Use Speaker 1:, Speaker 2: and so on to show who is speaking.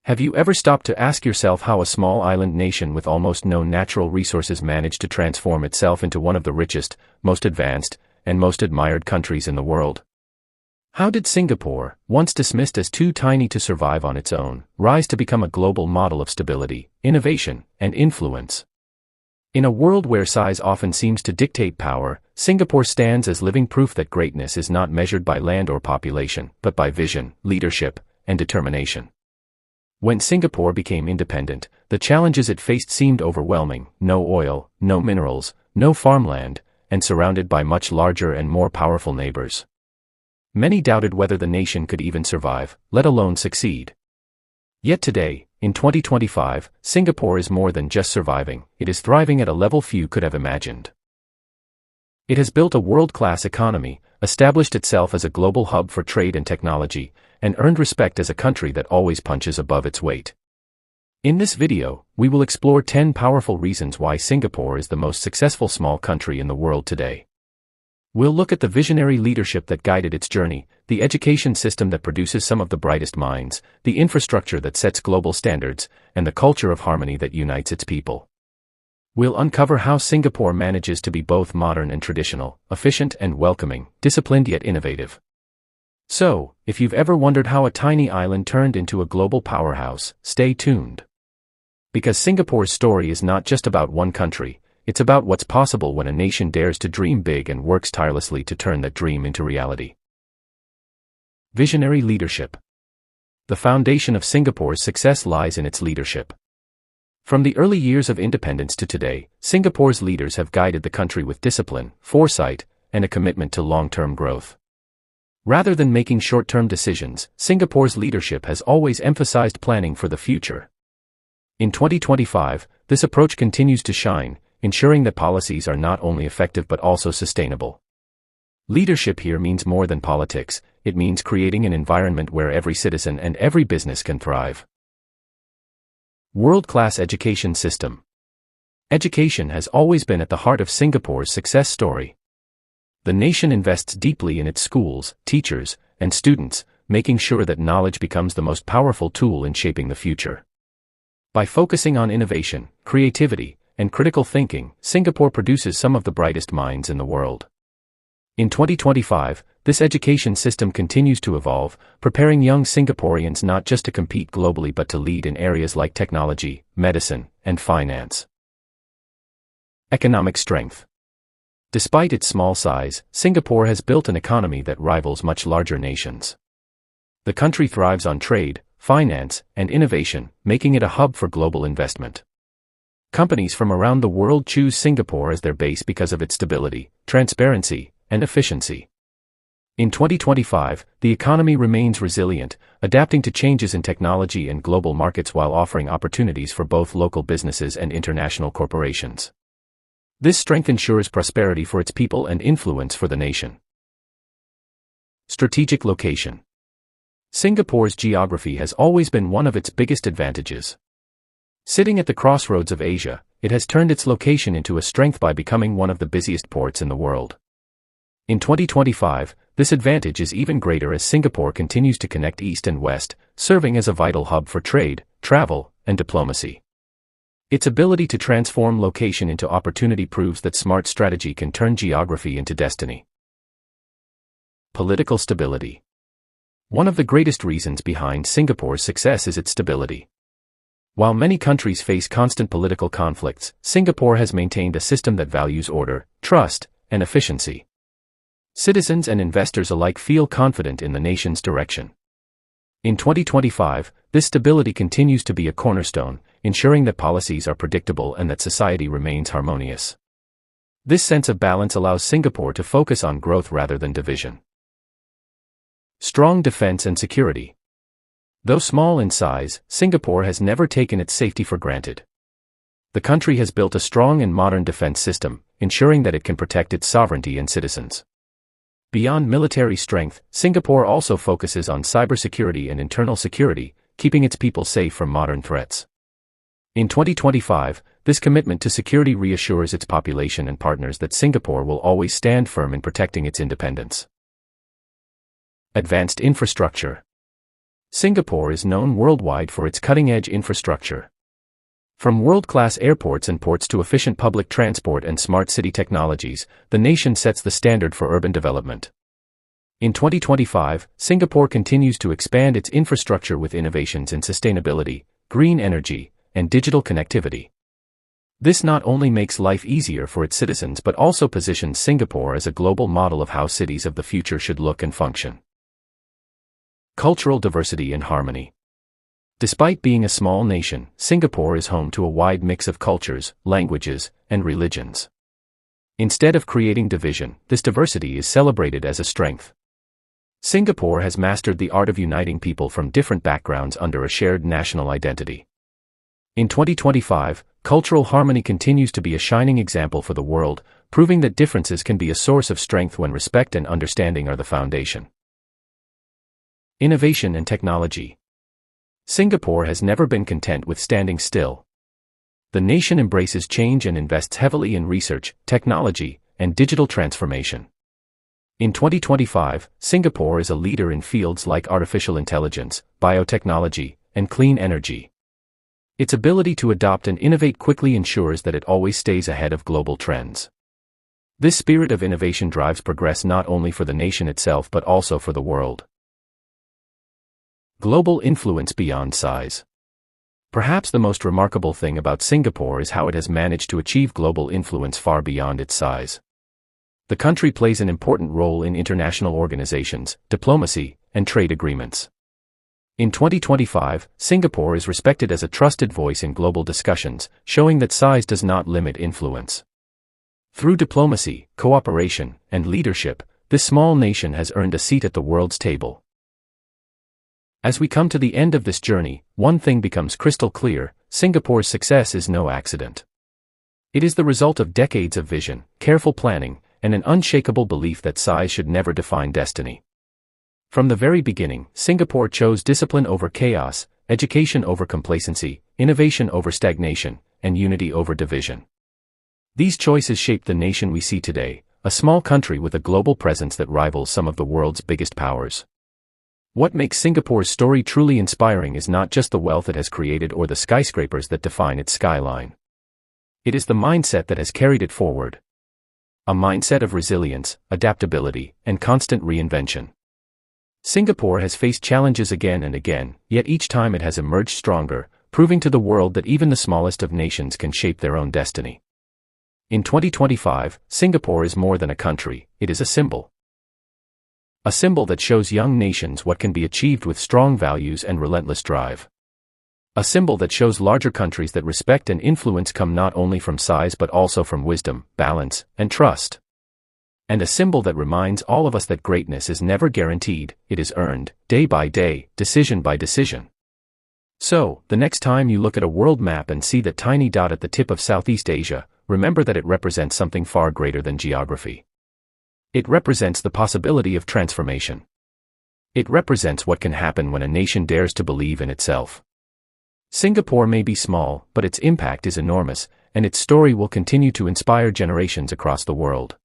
Speaker 1: Have you ever stopped to ask yourself how a small island nation with almost no natural resources managed to transform itself into one of the richest, most advanced, and most admired countries in the world? How did Singapore, once dismissed as too tiny to survive on its own, rise to become a global model of stability, innovation, and influence? In a world where size often seems to dictate power, Singapore stands as living proof that greatness is not measured by land or population, but by vision, leadership, and determination. When Singapore became independent, the challenges it faced seemed overwhelming: no oil, no minerals, no farmland, and surrounded by much larger and more powerful neighbors. Many doubted whether the nation could even survive, let alone succeed. Yet today, in 2025, Singapore is more than just surviving, it is thriving at a level few could have imagined. It has built a world-class economy, established itself as a global hub for trade and technology, and earned respect as a country that always punches above its weight. In this video, we will explore 10 powerful reasons why Singapore is the most successful small country in the world today. We'll look at the visionary leadership that guided its journey, the education system that produces some of the brightest minds, the infrastructure that sets global standards, and the culture of harmony that unites its people. We'll uncover how Singapore manages to be both modern and traditional, efficient and welcoming, disciplined yet innovative. So, if you've ever wondered how a tiny island turned into a global powerhouse, stay tuned. Because Singapore's story is not just about one country, it's about what's possible when a nation dares to dream big and works tirelessly to turn that dream into reality. Visionary leadership. The foundation of Singapore's success lies in its leadership. From the early years of independence to today, Singapore's leaders have guided the country with discipline, foresight, and a commitment to long-term growth. Rather than making short-term decisions, Singapore's leadership has always emphasized planning for the future. In 2025, this approach continues to shine, ensuring that policies are not only effective but also sustainable. Leadership here means more than politics, it means creating an environment where every citizen and every business can thrive. World-class education system. Education has always been at the heart of Singapore's success story. The nation invests deeply in its schools, teachers, and students, making sure that knowledge becomes the most powerful tool in shaping the future. By focusing on innovation, creativity, and critical thinking, Singapore produces some of the brightest minds in the world. In 2025, this education system continues to evolve, preparing young Singaporeans not just to compete globally but to lead in areas like technology, medicine, and finance. Economic strength. Despite its small size, Singapore has built an economy that rivals much larger nations. The country thrives on trade, finance, and innovation, making it a hub for global investment. Companies from around the world choose Singapore as their base because of its stability, transparency, and efficiency. In 2025, the economy remains resilient, adapting to changes in technology and global markets while offering opportunities for both local businesses and international corporations. This strength ensures prosperity for its people and influence for the nation. Strategic location. Singapore's geography has always been one of its biggest advantages. Sitting at the crossroads of Asia, it has turned its location into a strength by becoming one of the busiest ports in the world. In 2025, this advantage is even greater as Singapore continues to connect East and West, serving as a vital hub for trade, travel, and diplomacy. Its ability to transform location into opportunity proves that smart strategy can turn geography into destiny. Political stability. One of the greatest reasons behind Singapore's success is its stability. While many countries face constant political conflicts, Singapore has maintained a system that values order, trust, and efficiency. Citizens and investors alike feel confident in the nation's direction. In 2025, this stability continues to be a cornerstone, ensuring that policies are predictable and that society remains harmonious. This sense of balance allows Singapore to focus on growth rather than division. Strong defense and security. Though small in size, Singapore has never taken its safety for granted. The country has built a strong and modern defense system, ensuring that it can protect its sovereignty and citizens. Beyond military strength, Singapore also focuses on cybersecurity and internal security, keeping its people safe from modern threats. In 2025, this commitment to security reassures its population and partners that Singapore will always stand firm in protecting its independence. Advanced infrastructure. Singapore is known worldwide for its cutting-edge infrastructure. From world-class airports and ports to efficient public transport and smart city technologies, the nation sets the standard for urban development. In 2025, Singapore continues to expand its infrastructure with innovations in sustainability, green energy, and digital connectivity. This not only makes life easier for its citizens but also positions Singapore as a global model of how cities of the future should look and function. Cultural diversity and harmony. Despite being a small nation, Singapore is home to a wide mix of cultures, languages, and religions. Instead of creating division, this diversity is celebrated as a strength. Singapore has mastered the art of uniting people from different backgrounds under a shared national identity. In 2025, cultural harmony continues to be a shining example for the world, proving that differences can be a source of strength when respect and understanding are the foundation. Innovation and technology. Singapore has never been content with standing still. The nation embraces change and invests heavily in research, technology, and digital transformation. In 2025, Singapore is a leader in fields like artificial intelligence, biotechnology, and clean energy. Its ability to adopt and innovate quickly ensures that it always stays ahead of global trends. This spirit of innovation drives progress not only for the nation itself but also for the world. Global influence beyond size. Perhaps the most remarkable thing about Singapore is how it has managed to achieve global influence far beyond its size. The country plays an important role in international organizations, diplomacy, and trade agreements. In 2025, Singapore is respected as a trusted voice in global discussions, showing that size does not limit influence. Through diplomacy, cooperation, and leadership, this small nation has earned a seat at the world's table. As we come to the end of this journey, one thing becomes crystal clear: Singapore's success is no accident. It is the result of decades of vision, careful planning, and an unshakable belief that size should never define destiny. From the very beginning, Singapore chose discipline over chaos, education over complacency, innovation over stagnation, and unity over division. These choices shaped the nation we see today, a small country with a global presence that rivals some of the world's biggest powers. What makes Singapore's story truly inspiring is not just the wealth it has created or the skyscrapers that define its skyline. It is the mindset that has carried it forward. A mindset of resilience, adaptability, and constant reinvention. Singapore has faced challenges again and again, yet each time it has emerged stronger, proving to the world that even the smallest of nations can shape their own destiny. In 2025, Singapore is more than a country, it is a symbol. A symbol that shows young nations what can be achieved with strong values and relentless drive. A symbol that shows larger countries that respect and influence come not only from size but also from wisdom, balance, and trust. And a symbol that reminds all of us that greatness is never guaranteed, it is earned, day by day, decision by decision. So, the next time you look at a world map and see that tiny dot at the tip of Southeast Asia, remember that it represents something far greater than geography. It represents the possibility of transformation. It represents what can happen when a nation dares to believe in itself. Singapore may be small, but its impact is enormous, and its story will continue to inspire generations across the world.